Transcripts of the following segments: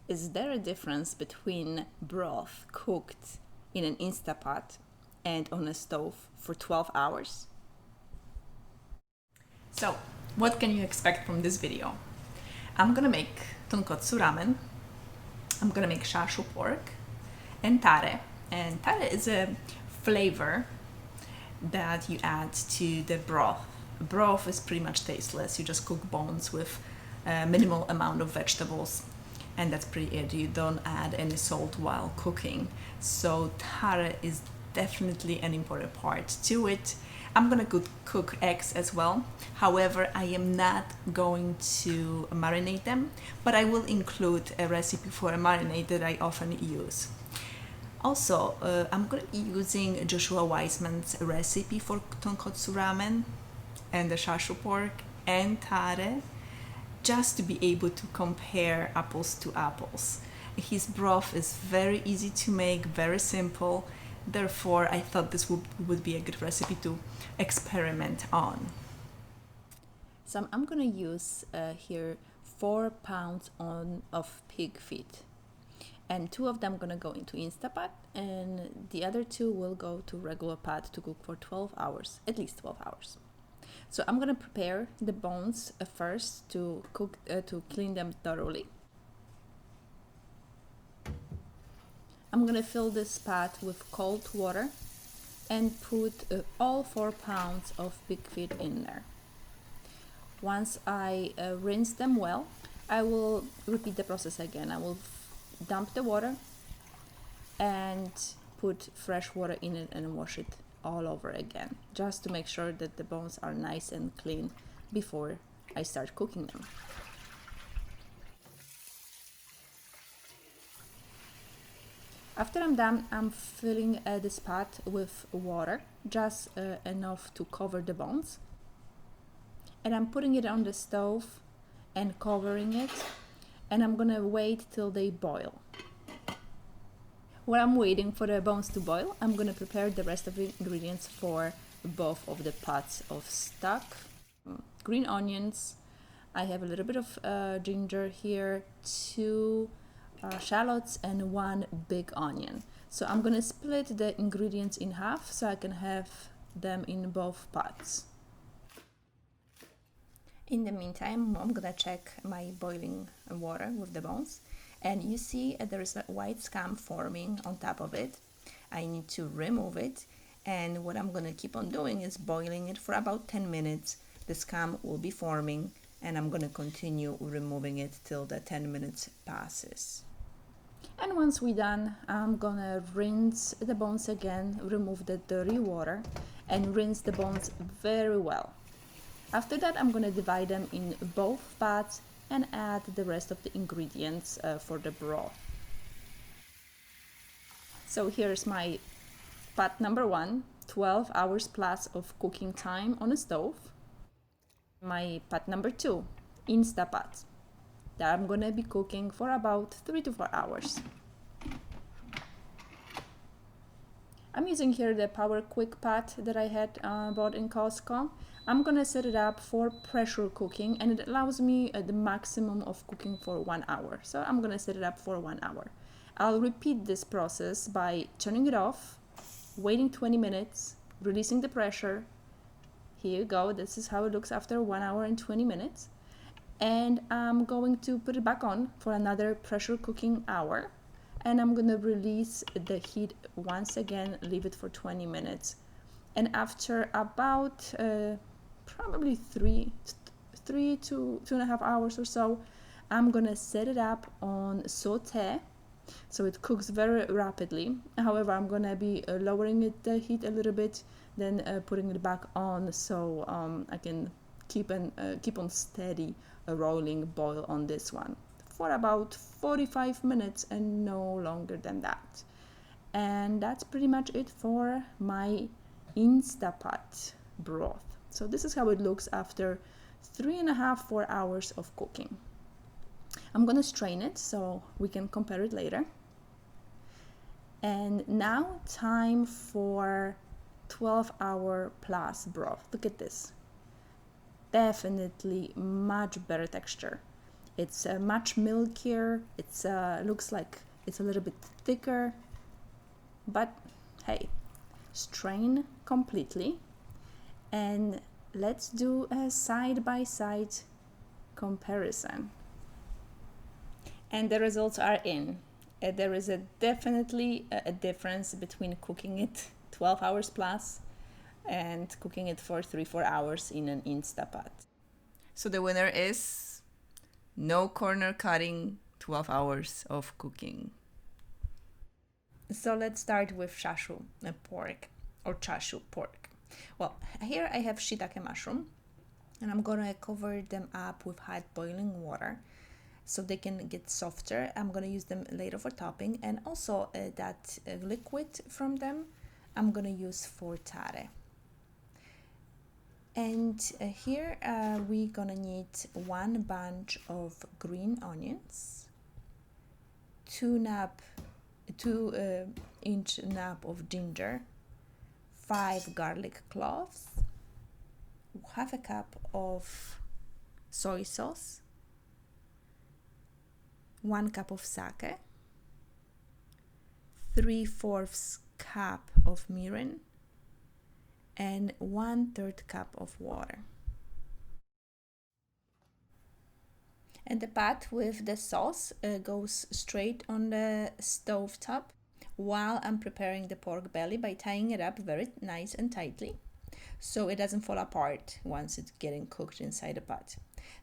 Is there a difference between broth cooked in an Instapot and on a stove for 12 hours? So, what can you expect from this video? I'm gonna make Tonkotsu Ramen, I'm gonna make Chashu Pork, and Tare. And Tare is a flavor that you add to the broth. Broth is pretty much tasteless. You just cook bones with a minimal amount of vegetables, and that's pretty it. You don't add any salt while cooking. So Tare is definitely an important part to it. I'm gonna cook eggs as well. However, I am not going to marinate them, but I will include a recipe for a marinade that I often use. Also, I'm going to be using Joshua Weissman's recipe for Tonkotsu Ramen and the Chashu Pork and Tare, just to be able to compare apples to apples. His broth is very easy to make, very simple. Therefore, I thought this would be a good recipe to experiment on. So I'm going to use here 4 pounds of pig feet. And 2 of them gonna go into Instapot, and the other 2 will go to regular pot to cook for 12 hours, at least 12 hours. So I'm gonna prepare the bones first to clean them thoroughly. I'm gonna fill this pot with cold water and put all 4 pounds of pig feet in there. Once I rinse them well, I will repeat the process again. I will dump the water and put fresh water in it and wash it all over again, just to make sure that the bones are nice and clean before I start cooking them. After I'm done, I'm filling this pot with water, just enough to cover the bones, and I'm putting it on the stove and covering it, and I'm gonna wait till they boil. While I'm waiting for the bones to boil, I'm gonna prepare the rest of the ingredients for both of the pots of stock. Green onions, I have a little bit of ginger here, 2 shallots and 1 big onion. So I'm gonna split the ingredients in half so I can have them in both pots. In the meantime, I'm gonna check my boiling water with the bones, and you see there is a white scum forming on top of it. I need to remove it, and what I'm gonna keep on doing is boiling it for about 10 minutes. The scum will be forming, and I'm gonna continue removing it till the 10 minutes passes. And once we're done, I'm gonna rinse the bones again, remove the dirty water, and rinse the bones very well. After that, I'm going to divide them in both pots and add the rest of the ingredients for the broth. So here's my pot number 1, 12 hours plus of cooking time on a stove. My pot number 2, Instapot, that I'm going to be cooking for about 3 to 4 hours. I'm using here the Power Quick pot that I had bought in Costco. I'm gonna set it up for pressure cooking, and it allows me the maximum of cooking for 1 hour. So I'm gonna set it up for 1 hour. I'll repeat this process by turning it off, waiting 20 minutes, releasing the pressure. Here you go, this is how it looks after 1 hour and 20 minutes. And I'm going to put it back on for another pressure cooking hour. And I'm gonna release the heat once again, leave it for 20 minutes. And after about probably 3 to 2.5 hours or so, I'm gonna set it up on saute, so it cooks very rapidly. However, I'm gonna be lowering the heat a little bit, then putting it back on, so I can keep on steady rolling boil on this one for about 45 minutes and no longer than that. And that's pretty much it for my Instapot broth. So this is how it looks after 3.5-4 hours of cooking. I'm gonna strain it so we can compare it later. And now time for 12-hour plus broth. Look at this. Definitely much better texture. It's much milkier. It's looks like it's a little bit thicker, but hey, strain completely, and let's do a side-by-side comparison. And the results are in. There is definitely a difference between cooking it 12 hours plus and cooking it for 3-4 hours in an Instapot. So the winner is no corner cutting, 12 hours of cooking. So let's start with Chashu pork or Chashu pork. Well, here I have shiitake mushroom, and I'm gonna cover them up with hot boiling water so they can get softer. I'm gonna use them later for topping, and also that liquid from them I'm gonna use for tare. And here we're gonna need 1 bunch of green onions, 2-inch nub of ginger, 5 garlic cloves, half a cup of soy sauce, 1 cup of sake, 3/4 cup of mirin, and 1/3 cup of water. And the pot with the sauce goes straight on the stove top while I'm preparing the pork belly by tying it up very nice and tightly so it doesn't fall apart once it's getting cooked inside the pot.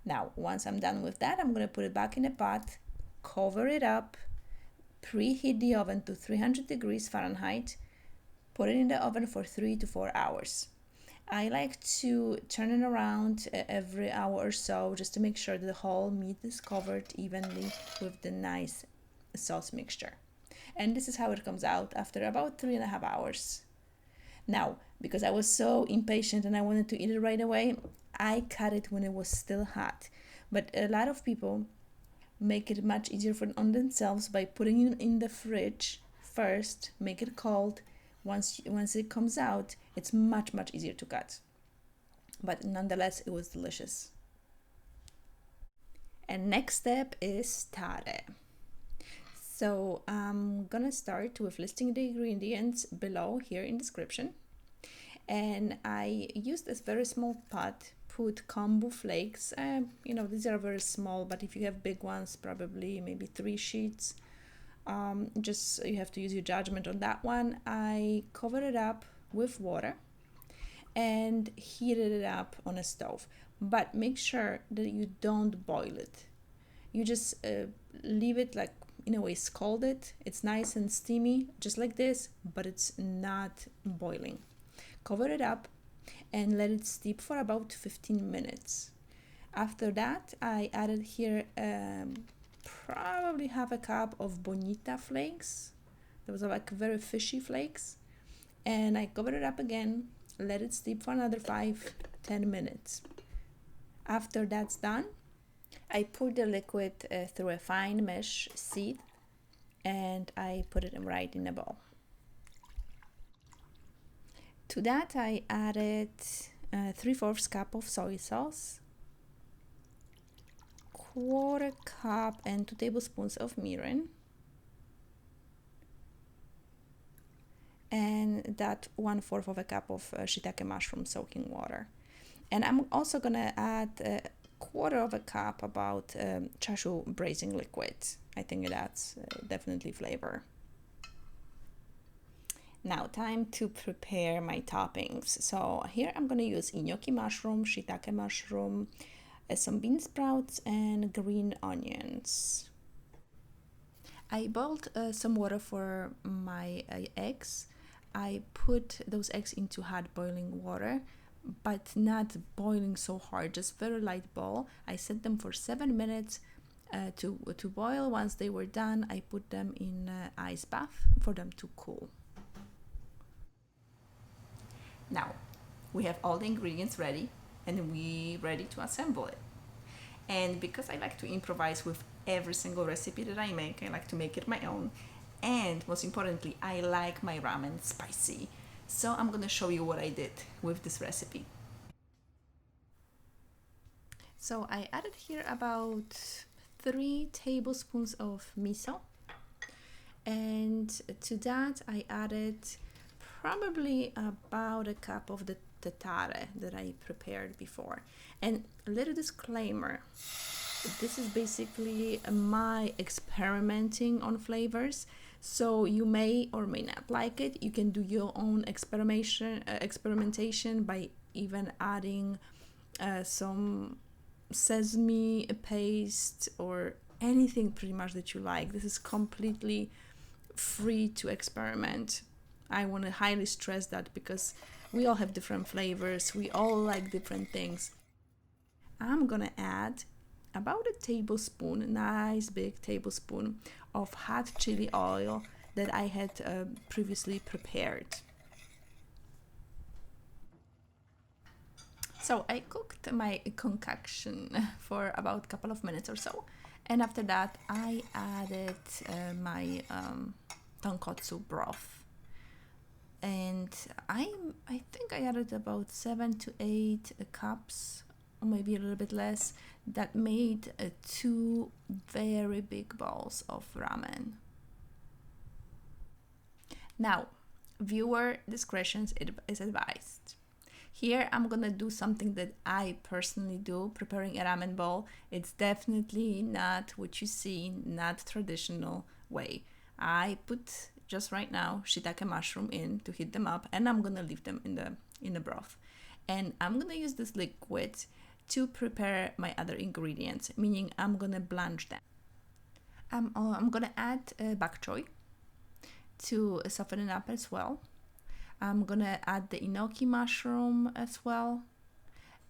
Now, once I'm done with that, I'm going to put it back in the pot, cover it up, preheat the oven to 300 degrees Fahrenheit, put it in the oven for 3 to 4 hours. I like to turn it around every hour or so just to make sure that the whole meat is covered evenly with the nice sauce mixture. And this is how it comes out after about 3.5 hours. Now, because I was so impatient and I wanted to eat it right away, I cut it when it was still hot. But a lot of people make it much easier on themselves by putting it in the fridge first, make it cold. Once it comes out, it's much easier to cut. But nonetheless, it was delicious. And next step is tare. So I'm gonna start with listing the ingredients below here in description. And I used this very small pot, put kombu flakes. These are very small, but if you have big ones, probably maybe 3 sheets. Just you have to use your judgment on that one. I covered it up with water and heated it up on a stove, but make sure that you don't boil it. You just leave it like in a way scalded. It's nice and steamy just like this, but it's not boiling. Cover it up and let it steep for about 15 minutes. After that, I added here probably half a cup of bonito flakes. Those are like very fishy flakes. And I covered it up again, let it steep for another 5-10 minutes. After that's done, I poured the liquid through a fine mesh sieve and I put it right in a bowl. To that, I added 3/4 cup of soy sauce, 1/4 cup and 2 tablespoons of mirin, and that 1/4 of a cup of shiitake mushroom soaking water. And I'm also gonna add 1/4 of a cup about chashu braising liquid. I think it adds definitely flavor. Now, time to prepare my toppings. So here I'm gonna use gnocchi mushroom, shiitake mushroom, some bean sprouts, and green onions. I boiled some water for my eggs. I put those eggs into hot boiling water, but not boiling so hard, just very light boil. I set them for 7 minutes to boil. Once they were done, I put them in ice bath for them to cool. Now, we have all the ingredients ready and we're ready to assemble it. And because I like to improvise with every single recipe that I make, I like to make it my own. And most importantly, I like my ramen spicy. So I'm gonna show you what I did with this recipe. So I added here about 3 tablespoons of miso, and to that I added probably about a cup of the tare that I prepared before. And a little disclaimer, this is basically my experimenting on flavors, so you may or may not like it. You can do your own experimentation by even adding some sesame paste or anything pretty much that you like. This is completely free to experiment. I want to highly stress that because we all have different flavors, we all like different things. I'm gonna add about a tablespoon, nice big tablespoon of hot chili oil that I had previously prepared. So I cooked my concoction for about a couple of minutes or so, and after that I added my tonkotsu broth. And I think I added about 7 to 8 cups, or maybe a little bit less. That made 2 very big bowls of ramen. Now, viewer discretion is advised. Here I'm gonna do something that I personally do, preparing a ramen bowl. It's definitely not what you see, not traditional way. I put just right now shiitake mushroom in to heat them up, and I'm gonna leave them in the broth. And I'm gonna use this liquid to prepare my other ingredients, meaning I'm gonna blanch them. I'm gonna add bok choy to soften it up as well. I'm gonna add the enoki mushroom as well,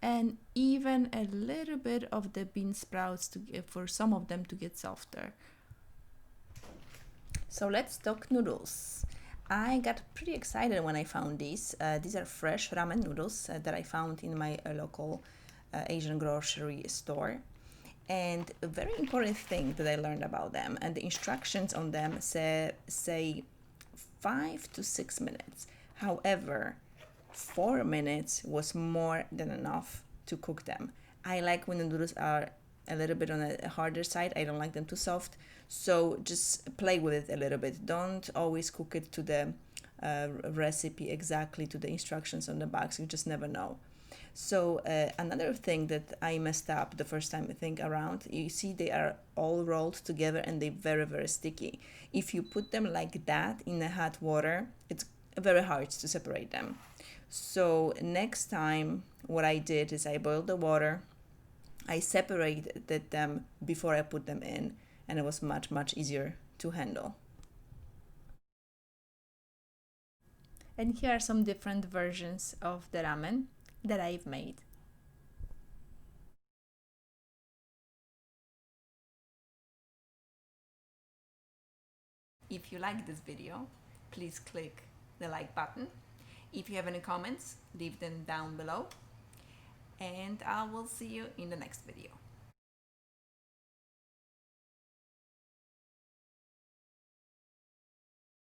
and even a little bit of the bean sprouts for some of them to get softer. So let's talk noodles. I got pretty excited when I found these. These are fresh ramen noodles that I found in my local Asian grocery store. And a very important thing that I learned about them, and the instructions on them say 5 to 6 minutes. However, 4 minutes was more than enough to cook them. I like when the noodles are a little bit on a harder side. I don't like them too soft, so just play with it a little bit. Don't always cook it to the recipe exactly to the instructions on the box. You just never know. So another thing that I messed up the first time I think around, you see they are all rolled together and they're very, very sticky. If you put them like that in the hot water, it's very hard to separate them. So next time what I did is I boiled the water, I separated them before I put them in, and it was much, much easier to handle. And here are some different versions of the ramen that I've made. If you like this video, please click the like button. If you have any comments, leave them down below. And I will see you in the next video.